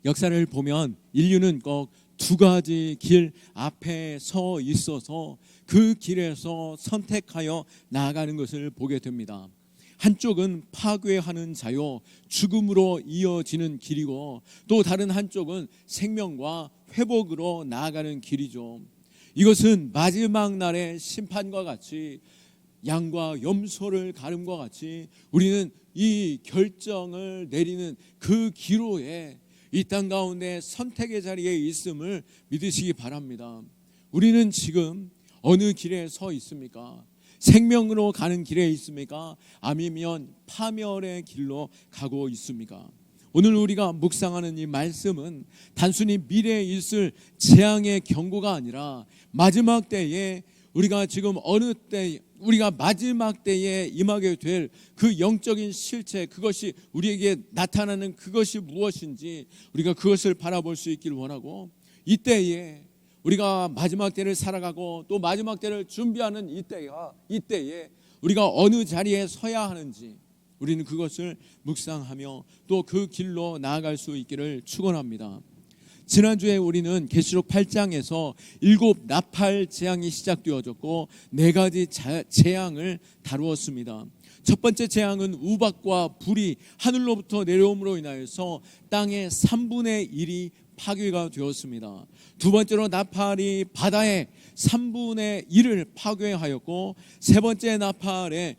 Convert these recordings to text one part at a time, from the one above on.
역사를 보면 인류는 꼭 두 가지 길 앞에 서 있어서 그 길에서 선택하여 나아가는 것을 보게 됩니다. 한쪽은 파괴하는 자요, 죽음으로 이어지는 길이고, 또 다른 한쪽은 생명과 회복으로 나아가는 길이죠. 이것은 마지막 날의 심판과 같이, 양과 염소를 가름과 같이 우리는 이 결정을 내리는 그 기로에 이 땅 가운데 선택의 자리에 있음을 믿으시기 바랍니다. 우리는 지금 어느 길에 서 있습니까? 생명으로 가는 길에 있습니까? 아니면 파멸의 길로 가고 있습니까? 오늘 우리가 묵상하는 이 말씀은 단순히 미래에 있을 재앙의 경고가 아니라 마지막 때에 우리가 지금 어느 때, 우리가 마지막 때에 임하게 될 그 영적인 실체, 그것이 우리에게 나타나는 그것이 무엇인지 우리가 그것을 바라볼 수 있기를 원하고, 이때에 우리가 마지막 때를 살아가고 또 마지막 때를 준비하는 이때에 우리가 어느 자리에 서야 하는지 우리는 그것을 묵상하며 또 그 길로 나아갈 수 있기를 축원합니다. 지난주에 우리는 계시록 8장에서 7 나팔 재앙이 시작되어졌고 4가지 재앙을 다루었습니다. 첫 번째 재앙은 우박과 불이 하늘로부터 내려옴으로 인하여서 땅의 3분의 1이 파괴가 되었습니다. 두 번째로 나팔이 바다의 3분의 1을 파괴하였고, 세 번째 나팔에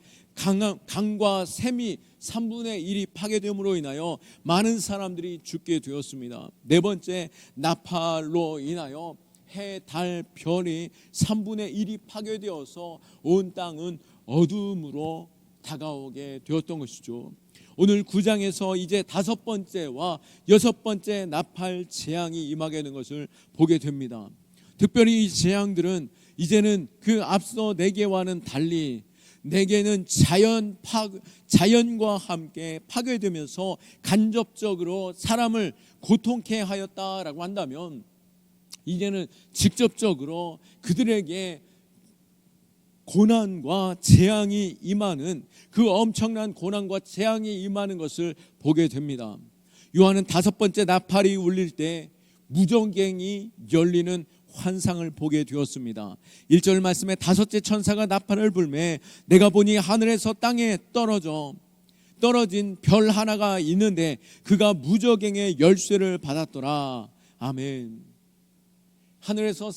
강과 샘이 3분의 1이 파괴됨으로 인하여 많은 사람들이 죽게 되었습니다. 네 번째 나팔로 인하여 해, 달, 별이 3분의 1이 파괴되어서 온 땅은 어둠으로 다가오게 되었던 것이죠. 오늘 9장에서 이제 5번째와 6번째 나팔 재앙이 임하게 되는 것을 보게 됩니다. 특별히 이 재앙들은 이제는 그 앞서 4개와는 달리 4개는 자연과 함께 파괴되면서 간접적으로 사람을 고통케 하였다라고 한다면, 이제는 직접적으로 그들에게 고난과 재앙이 임하는, 그 엄청난 고난과 재앙이 임하는 것을 보게 됩니다. 요한은 5번째 나팔이 울릴 때 무저갱이 열리는 환상을 보게 되었습니다. 1절 말씀에 5째 천사가 나팔을 불매 내가 보니 하늘에서 땅에 떨어진 별 하나가 있는데 그가 무저갱의 열쇠를 받았더라. 아멘. 하늘에서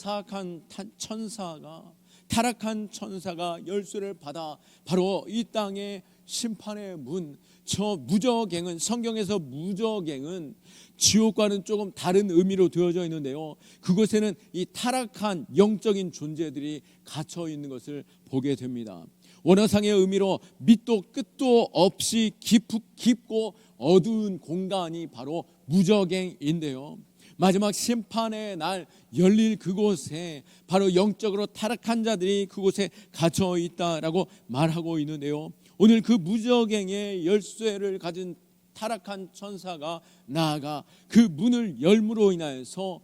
타락한 천사가 열쇠를 받아 바로 이 땅의 심판의 문, 저 무저갱은, 성경에서 무저갱은 지옥과는 조금 다른 의미로 되어져 있는데요, 그곳에는 이 타락한 영적인 존재들이 갇혀 있는 것을 보게 됩니다. 원어상의 의미로 밑도 끝도 없이 깊고 어두운 공간이 바로 무저갱인데요, 마지막 심판의 날 열릴 그곳에 바로 영적으로 타락한 자들이 그곳에 갇혀 있다라고 말하고 있는데요, 오늘 그 무저갱의 열쇠를 가진 타락한 천사가 나아가 그 문을 열므로 인하여서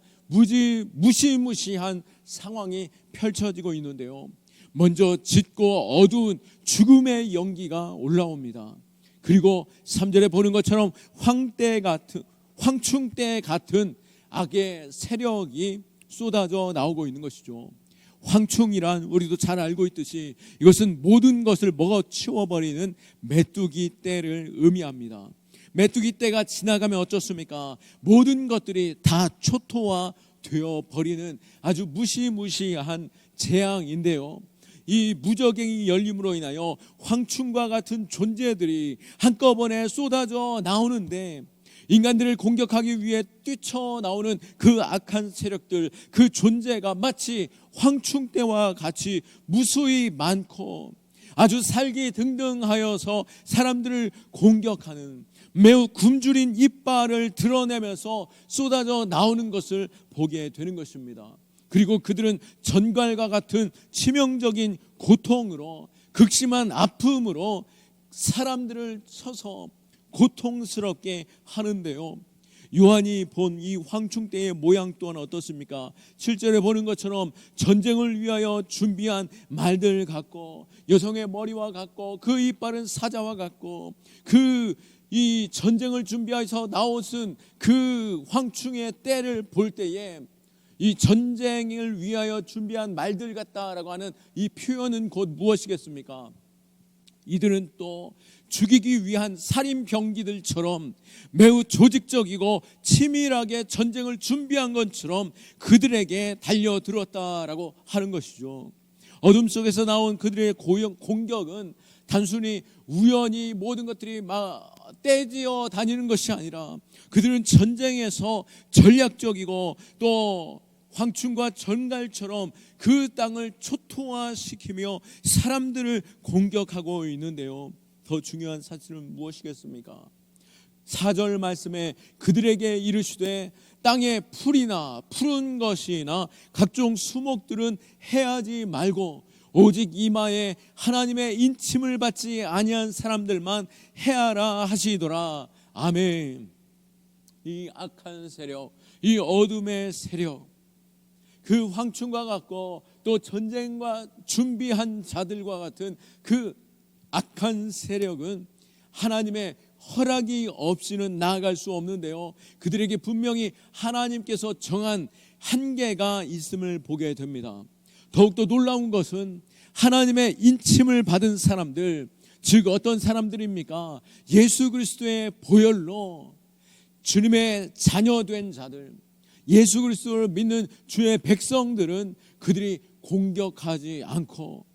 무시무시한 상황이 펼쳐지고 있는데요, 먼저 짙고 어두운 죽음의 연기가 올라옵니다. 그리고 3절에 보는 것처럼 황충대 같은 악의 세력이 쏟아져 나오고 있는 것이죠. 황충이란 우리도 잘 알고 있듯이 이것은 모든 것을 먹어치워버리는 메뚜기 떼를 의미합니다. 메뚜기 떼가 지나가면 어떻습니까? 모든 것들이 다 초토화 되어버리는 아주 무시무시한 재앙인데요, 이 무저갱이 열림으로 인하여 황충과 같은 존재들이 한꺼번에 쏟아져 나오는데, 인간들을 공격하기 위해 뛰쳐나오는 그 악한 세력들, 그 존재가 마치 황충대와 같이 무수히 많고 아주 살기등등하여서 사람들을 공격하는, 매우 굶주린 이빨을 드러내면서 쏟아져 나오는 것을 보게 되는 것입니다. 그리고 그들은 전갈과 같은 치명적인 고통으로, 극심한 아픔으로 사람들을 쳐서 고통스럽게 하는데요, 요한이 본 이 황충대의 모양 또한 어떻습니까? 7절에 보는 것처럼 전쟁을 위하여 준비한 말들 같고, 여성의 머리와 같고, 그 이빨은 사자와 같고, 그 이 전쟁을 준비해서 나오신 그 황충의 때를 볼 때에 이 전쟁을 위하여 준비한 말들 같다라고 하는 이 표현은 곧 무엇이겠습니까? 이들은 또 죽이기 위한 살인 병기들처럼 매우 조직적이고 치밀하게 전쟁을 준비한 것처럼 그들에게 달려들었다라고 하는 것이죠. 어둠 속에서 나온 그들의 공격은 단순히 우연히 모든 것들이 막 떼지어 다니는 것이 아니라 그들은 전쟁에서 전략적이고 또 황충과 전갈처럼 그 땅을 초토화시키며 사람들을 공격하고 있는데요. 더 중요한 사실은 무엇이겠습니까? 4절 말씀에 그들에게 이르시되 땅에 풀이나 푸른 것이나 각종 수목들은 해하지 말고 오직 이마에 하나님의 인침을 받지 아니한 사람들만 해하라 하시더라. 아멘. 이 악한 세력, 이 어둠의 세력, 그 황충과 같고 또 전쟁과 준비한 자들과 같은 그 악한 세력은 하나님의 허락이 없이는 나아갈 수 없는데요, 그들에게 분명히 하나님께서 정한 한계가 있음을 보게 됩니다. 더욱더 놀라운 것은 하나님의 인침을 받은 사람들, 즉 어떤 사람들입니까? 예수 그리스도의 보혈로 주님의 자녀된 자들, 예수 그리스도를 믿는 주의 백성들은 그들이 공격하지 않고,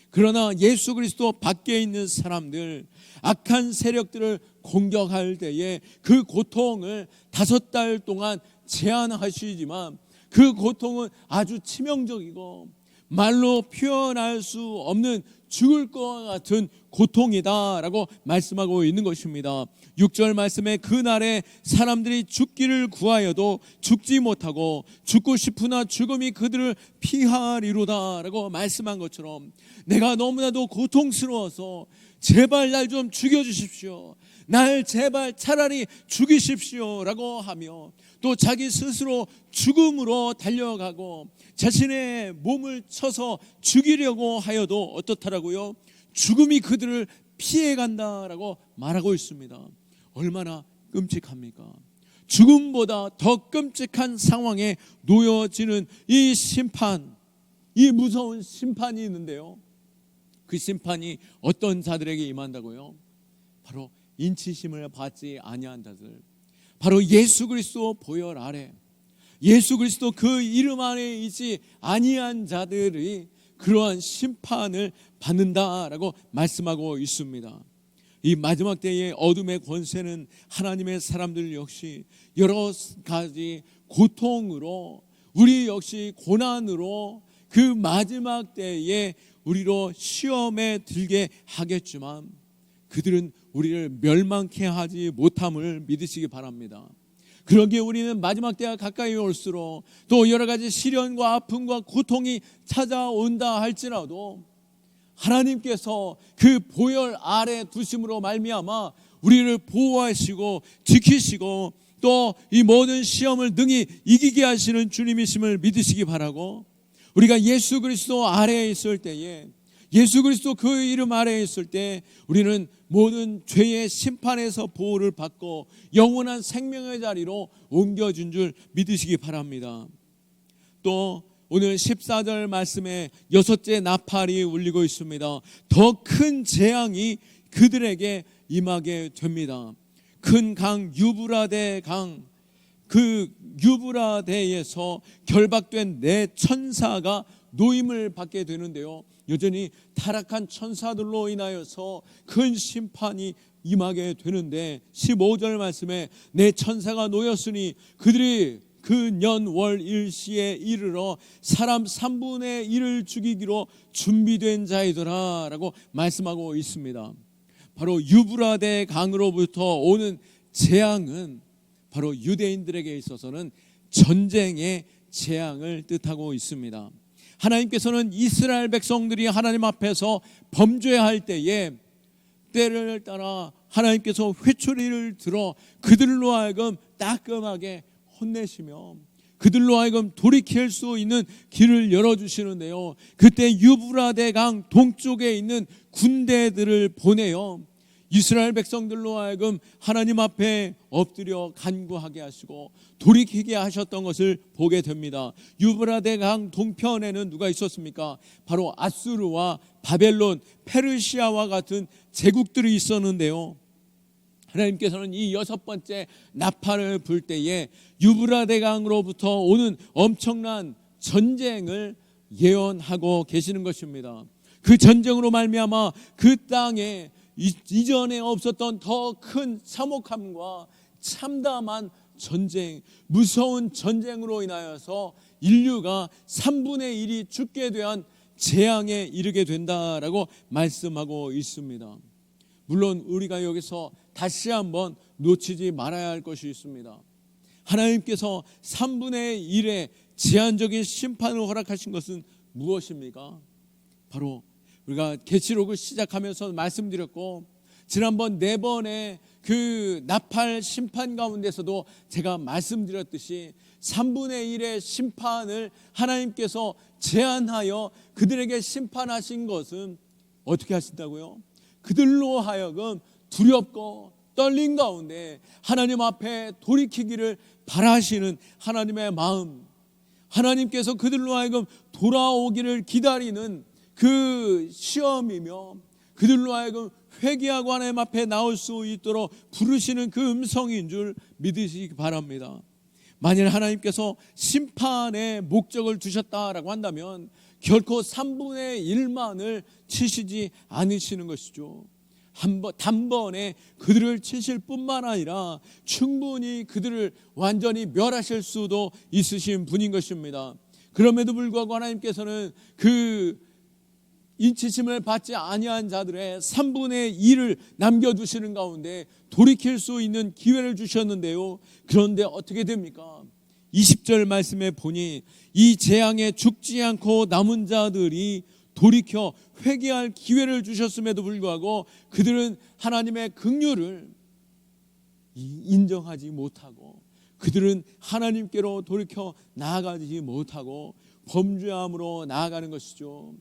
그러나 예수 그리스도 밖에 있는 사람들, 악한 세력들을 공격할 때에 그 고통을 5달 동안 제한하시지만 그 고통은 아주 치명적이고 말로 표현할 수 없는 죽을 것과 같은 고통이다라고 말씀하고 있는 것입니다. 6절 말씀에 그날에 사람들이 죽기를 구하여도 죽지 못하고 죽고 싶으나 죽음이 그들을 피하리로다라고 말씀한 것처럼, 내가 너무나도 고통스러워서 제발 날 좀 죽여주십시오, 날 제발 차라리 죽이십시오라고 하며 또 자기 스스로 죽음으로 달려가고 자신의 몸을 쳐서 죽이려고 하여도 어떻더라고요? 죽음이 그들을 피해간다라고 말하고 있습니다. 얼마나 끔찍합니까? 죽음보다 더 끔찍한 상황에 놓여지는 이 심판, 이 무서운 심판이 있는데요, 그 심판이 어떤 자들에게 임한다고요? 바로 인치심을 받지 아니한 자들, 바로 예수 그리스도 보혈 아래, 예수 그리스도 그 이름 안에 있지 아니한 자들이 그러한 심판을 받는다라고 말씀하고 있습니다. 이 마지막 때의 어둠의 권세는 하나님의 사람들 역시 여러 가지 고통으로, 우리 역시 고난으로 그 마지막 때에 우리로 시험에 들게 하겠지만 그들은 우리를 멸망케 하지 못함을 믿으시기 바랍니다. 그러기에 우리는 마지막 때가 가까이 올수록 또 여러 가지 시련과 아픔과 고통이 찾아온다 할지라도 하나님께서 그 보혈 아래 두심으로 말미암아 우리를 보호하시고 지키시고 또 이 모든 시험을 능히 이기게 하시는 주님이심을 믿으시기 바라고, 우리가 예수 그리스도 아래에 있을 때에, 예수 그리스도 그 이름 아래에 있을 때 우리는 모든 죄의 심판에서 보호를 받고 영원한 생명의 자리로 옮겨준 줄 믿으시기 바랍니다. 또 오늘 14절 말씀에 6째 나팔이 울리고 있습니다. 더 큰 재앙이 그들에게 임하게 됩니다. 큰 강 유브라데 강, 그 유브라데에서 결박된 4천사가 노임을 받게 되는데요, 여전히 타락한 천사들로 인하여서 큰 심판이 임하게 되는데 15절 말씀에 4천사가 놓였으니 그들이 그 년 월 일시에 이르러 사람 3분의 1을 죽이기로 준비된 자이더라 라고 말씀하고 있습니다. 바로 유브라데 강으로부터 오는 재앙은 바로 유대인들에게 있어서는 전쟁의 재앙을 뜻하고 있습니다. 하나님께서는 이스라엘 백성들이 하나님 앞에서 범죄할 때에 때를 따라 하나님께서 회초리를 들어 그들로 하여금 따끔하게 혼내시며 그들로 하여금 돌이킬 수 있는 길을 열어주시는데요, 그때 유브라데 강 동쪽에 있는 군대들을 보내요 이스라엘 백성들로 하여금 하나님 앞에 엎드려 간구하게 하시고 돌이키게 하셨던 것을 보게 됩니다. 유브라데 강 동편에는 누가 있었습니까? 바로 아수르와 바벨론, 페르시아와 같은 제국들이 있었는데요, 하나님께서는 이 6번째 나팔을 불 때에 유브라데 강으로부터 오는 엄청난 전쟁을 예언하고 계시는 것입니다. 그 전쟁으로 말미암아 그 땅에 이전에 없었던 더 큰 참혹함과 참담한 전쟁, 무서운 전쟁으로 인하여서 인류가 3분의 1이 죽게 대한 재앙에 이르게 된다라고 말씀하고 있습니다. 물론 우리가 여기서 다시 한번 놓치지 말아야 할 것이 있습니다. 하나님께서 3분의 1의 제한적인 심판을 허락하신 것은 무엇입니까? 바로 우리가 계시록을 시작하면서 말씀드렸고, 지난번 4번의 그 나팔 심판 가운데서도 제가 말씀드렸듯이 3분의 1의 심판을 하나님께서 제한하여 그들에게 심판하신 것은 어떻게 하신다고요? 그들로 하여금 두렵고 떨린 가운데 하나님 앞에 돌이키기를 바라시는 하나님의 마음, 하나님께서 그들로 하여금 돌아오기를 기다리는 그 시험이며 그들로 하여금 회개하고 하나님 앞에 나올 수 있도록 부르시는 그 음성인 줄 믿으시기 바랍니다. 만일 하나님께서 심판의 목적을 두셨다라고 한다면 결코 3분의 1만을 치시지 않으시는 것이죠. 단번에 그들을 치실 뿐만 아니라 충분히 그들을 완전히 멸하실 수도 있으신 분인 것입니다. 그럼에도 불구하고 하나님께서는 그 인치심을 받지 아니한 자들의 3분의 1을 남겨두시는 가운데 돌이킬 수 있는 기회를 주셨는데요, 그런데 어떻게 됩니까? 20절 말씀에 보니 이 재앙에 죽지 않고 남은 자들이 돌이켜 회개할 기회를 주셨음에도 불구하고 그들은 하나님의 긍휼을 인정하지 못하고 그들은 하나님께로 돌이켜 나아가지 못하고 범죄함으로 나아가는 것이죠.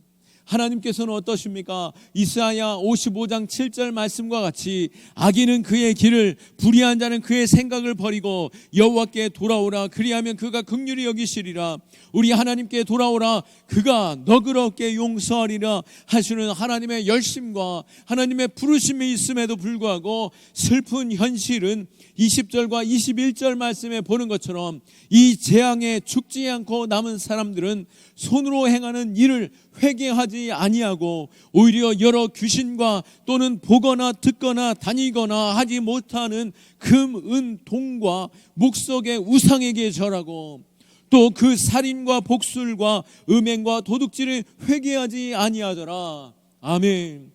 하나님께서는 어떠십니까? 이사야 55장 7절 말씀과 같이 악인은 그의 길을, 불의한 자는 그의 생각을 버리고 여호와께 돌아오라. 그리하면 그가 긍휼히 여기시리라. 우리 하나님께 돌아오라. 그가 너그럽게 용서하리라 하시는 하나님의 열심과 하나님의 부르심이 있음에도 불구하고 슬픈 현실은 20절과 21절 말씀에 보는 것처럼 이 재앙에 죽지 않고 남은 사람들은 손으로 행하는 일을 회개하지 아니하고 오히려 여러 귀신과 또는 보거나 듣거나 다니거나 하지 못하는 금, 은, 동과 목석의 우상에게 절하고 또 그 살인과 복술과 음행과 도둑질을 회개하지 아니하더라. 아멘.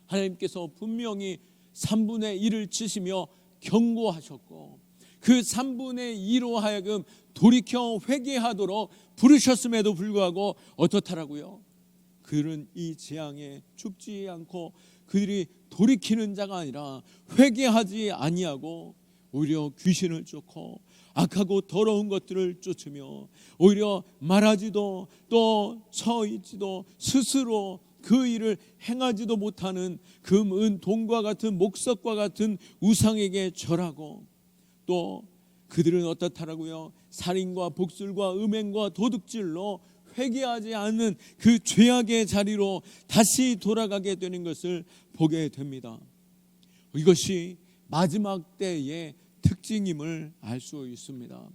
하나님께서 분명히 3분의 1을 치시며 경고하셨고 그 3분의 2로 하여금 돌이켜 회개하도록 부르셨음에도 불구하고 어떻다라고요? 그들은 이 재앙에 죽지 않고 그들이 돌이키는 자가 아니라 회개하지 아니하고 오히려 귀신을 쫓고 악하고 더러운 것들을 쫓으며 오히려 말하지도 또 서 있지도 스스로 그 일을 행하지도 못하는 금, 은, 동과 같은 목석과 같은 우상에게 절하고 또 그들은 어떻다라고요? 살인과 복술과 음행과 도둑질로 회개하지 않는 그 죄악의 자리로 다시 돌아가게 되는 것을 보게 됩니다. 이것이 마지막 때의 특징임을 알 수 있습니다.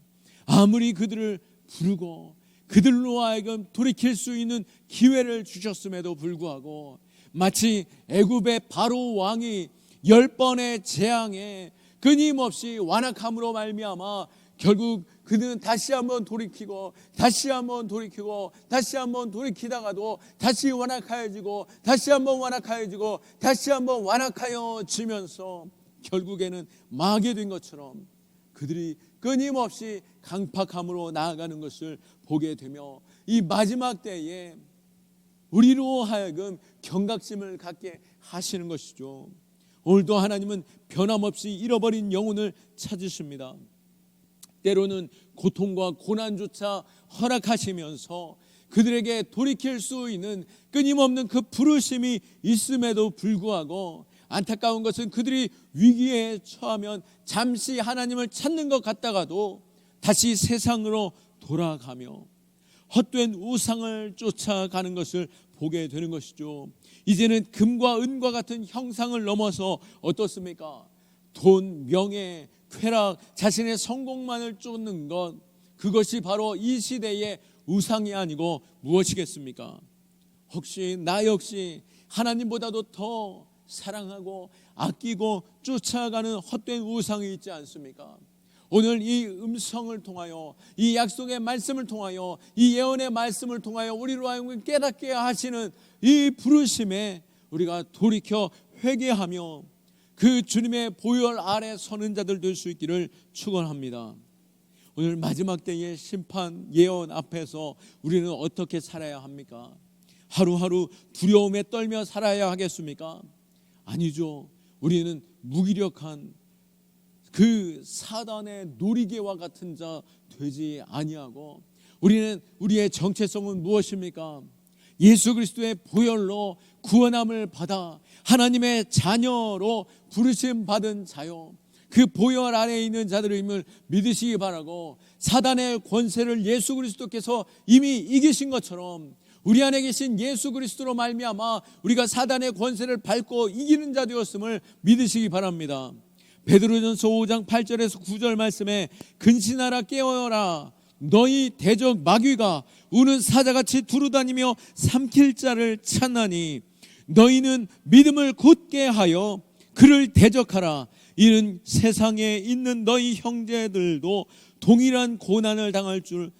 아무리 그들을 부르고 그들로 하여금 돌이킬 수 있는 기회를 주셨음에도 불구하고 마치 애굽의 바로 왕이 10번의 재앙에 끊임없이 완악함으로 말미암아 결국 그들은 다시 한번 돌이키고 다시 한번 돌이키고 다시 한번 돌이키다가도 다시 완악하여지고 다시 한번 완악하여지고 다시 한번 완악하여지면서 결국에는 망하게 된 것처럼 그들이 끊임없이 강팍함으로 나아가는 것을 보게 되며 이 마지막 때에 우리로 하여금 경각심을 갖게 하시는 것이죠. 오늘도 하나님은 변함없이 잃어버린 영혼을 찾으십니다. 때로는 고통과 고난조차 허락하시면서 그들에게 돌이킬 수 있는 끊임없는 그 부르심이 있음에도 불구하고 안타까운 것은 그들이 위기에 처하면 잠시 하나님을 찾는 것 같다가도 다시 세상으로 돌아가며 헛된 우상을 쫓아가는 것을 보게 되는 것이죠. 이제는 금과 은과 같은 형상을 넘어서 어떻습니까? 돈, 명예, 쾌락, 자신의 성공만을 쫓는 것, 그것이 바로 이 시대의 우상이 아니고 무엇이겠습니까? 혹시 나 역시 하나님보다도 더 사랑하고 아끼고 쫓아가는 헛된 우상이 있지 않습니까? 오늘 이 음성을 통하여, 이 약속의 말씀을 통하여, 이 예언의 말씀을 통하여 우리로 하여금 깨닫게 하시는 이 부르심에 우리가 돌이켜 회개하며 그 주님의 보혈 아래 서는 자들 될 수 있기를 축원합니다. 오늘 마지막 때의 심판 예언 앞에서 우리는 어떻게 살아야 합니까? 하루하루 두려움에 떨며 살아야 하겠습니까? 아니죠. 우리는 무기력한 그 사단의 놀이개와 같은 자 되지 아니하고, 우리는 우리의 정체성은 무엇입니까? 예수 그리스도의 보혈로 구원함을 받아 하나님의 자녀로 부르심 받은 자요, 그 보혈 아래에 있는 자들임을 믿으시기 바라고, 사단의 권세를 예수 그리스도께서 이미 이기신 것처럼 우리 안에 계신 예수 그리스도로 말미암아 우리가 사단의 권세를 밟고 이기는 자 되었음을 믿으시기 바랍니다. 베드로전서 5장 8절에서 9절 말씀에 근신하라 깨어라 너희 대적 마귀가 우는 사자같이 두루다니며 삼킬 자를 찾나니 너희는 믿음을 굳게 하여 그를 대적하라. 이는 세상에 있는 너희 형제들도 동일한 고난을 당할 줄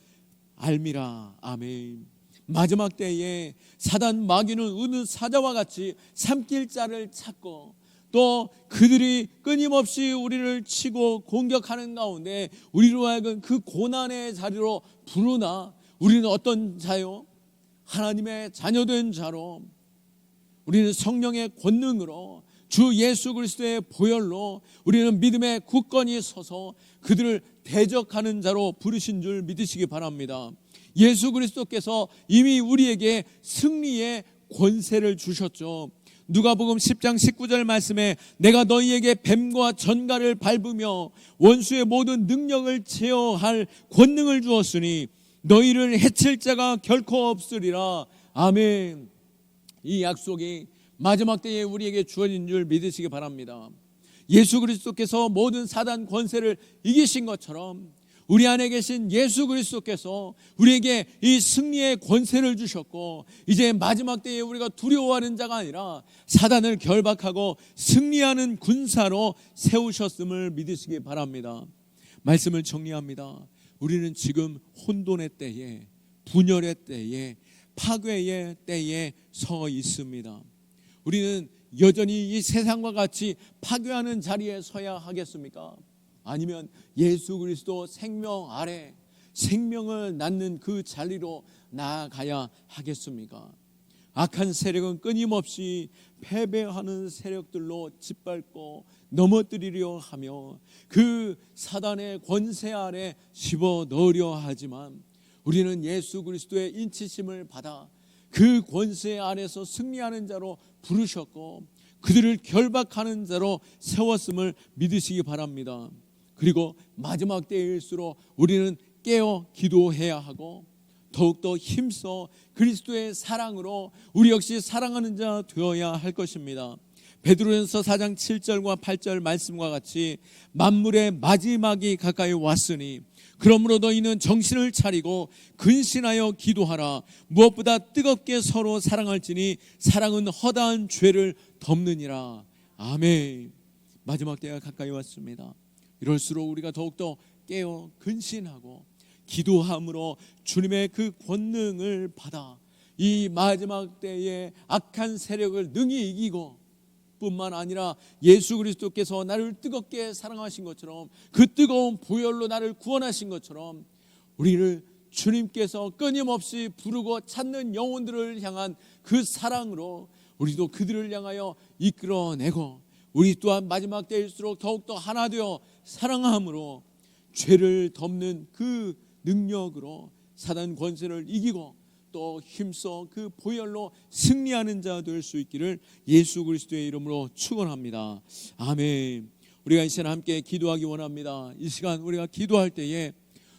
알미라. 아멘. 마지막 때에 사단 마귀는 우는 사자와 같이 삼킬 자를 찾고, 또 그들이 끊임없이 우리를 치고 공격하는 가운데 우리로 하여금 그 고난의 자리로 부르나, 우리는 어떤 자요? 하나님의 자녀된 자로, 우리는 성령의 권능으로 주 예수 그리스도의 보혈로 우리는 믿음의 굳건히 서서 그들을 대적하는 자로 부르신 줄 믿으시기 바랍니다. 예수 그리스도께서 이미 우리에게 승리의 권세를 주셨죠. 누가복음 10장 19절 말씀에 내가 너희에게 뱀과 전갈을 밟으며 원수의 모든 능력을 제어할 권능을 주었으니 너희를 해칠 자가 결코 없으리라. 아멘. 이 약속이 마지막 때에 우리에게 주어진 줄 믿으시기 바랍니다. 예수 그리스도께서 모든 사단 권세를 이기신 것처럼 우리 안에 계신 예수 그리스도께서 우리에게 이 승리의 권세를 주셨고, 이제 마지막 때에 우리가 두려워하는 자가 아니라 사단을 결박하고 승리하는 군사로 세우셨음을 믿으시기 바랍니다. 말씀을 정리합니다. 우리는 지금 혼돈의 때에, 분열의 때에, 파괴의 때에 서 있습니다. 우리는 여전히 이 세상과 같이 파괴하는 자리에 서야 하겠습니까? 아니면 예수 그리스도 생명 아래 생명을 낳는 그 자리로 나아가야 하겠습니까? 악한 세력은 끊임없이 패배하는 세력들로 짓밟고 넘어뜨리려 하며 그 사단의 권세 아래 집어넣으려 하지만, 우리는 예수 그리스도의 인치심을 받아 그 권세 아래서 승리하는 자로 부르셨고 그들을 결박하는 자로 세웠음을 믿으시기 바랍니다. 그리고 마지막 때일수록 우리는 깨어 기도해야 하고 더욱더 힘써 그리스도의 사랑으로 우리 역시 사랑하는 자 되어야 할 것입니다. 베드로전서 4장 7절과 8절 말씀과 같이 만물의 마지막이 가까이 왔으니 그러므로 너희는 정신을 차리고 근신하여 기도하라. 무엇보다 뜨겁게 서로 사랑할지니 사랑은 허다한 죄를 덮느니라. 아멘. 마지막 때가 가까이 왔습니다. 이럴수록 우리가 더욱더 깨어 근신하고 기도함으로 주님의 그 권능을 받아 이 마지막 때에 악한 세력을 능히 이기고, 뿐만 아니라 예수 그리스도께서 나를 뜨겁게 사랑하신 것처럼 그 뜨거운 보혈로 나를 구원하신 것처럼 우리를 주님께서 끊임없이 부르고 찾는 영혼들을 향한 그 사랑으로 우리도 그들을 향하여 이끌어내고, 우리 또한 마지막 때일수록 더욱더 하나 되어 사랑함으로 죄를 덮는 그 능력으로 사단 권세를 이기고 또 힘써 그 보혈로 승리하는 자 될 수 있기를 예수 그리스도의 이름으로 축원합니다. 아멘. 우리가 이 시간 함께 기도하기 원합니다. 이 시간 우리가 기도할 때에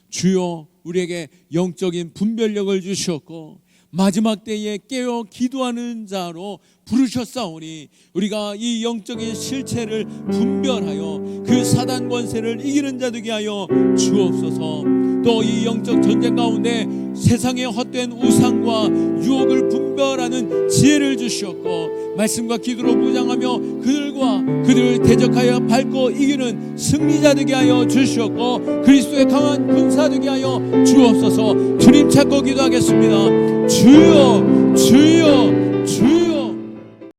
주여 우리에게 영적인 분별력을 주셨고 마지막 때에 깨어 기도하는 자로 부르셨사오니 우리가 이 영적인 실체를 분별하여 그 사단 권세를 이기는 자 되게 하여 주옵소서. 또 이 영적 전쟁 가운데 세상의 헛된 우상과 유혹을 분별하는 지혜를 주셨고 말씀과 기도로 무장하며 그들을 대적하여 밟고 이기는 승리자 되게 하여 주셨고 그리스도의 강한 군사 되게 하여 주옵소서. 주님 찾고 기도하겠습니다. 주여 주여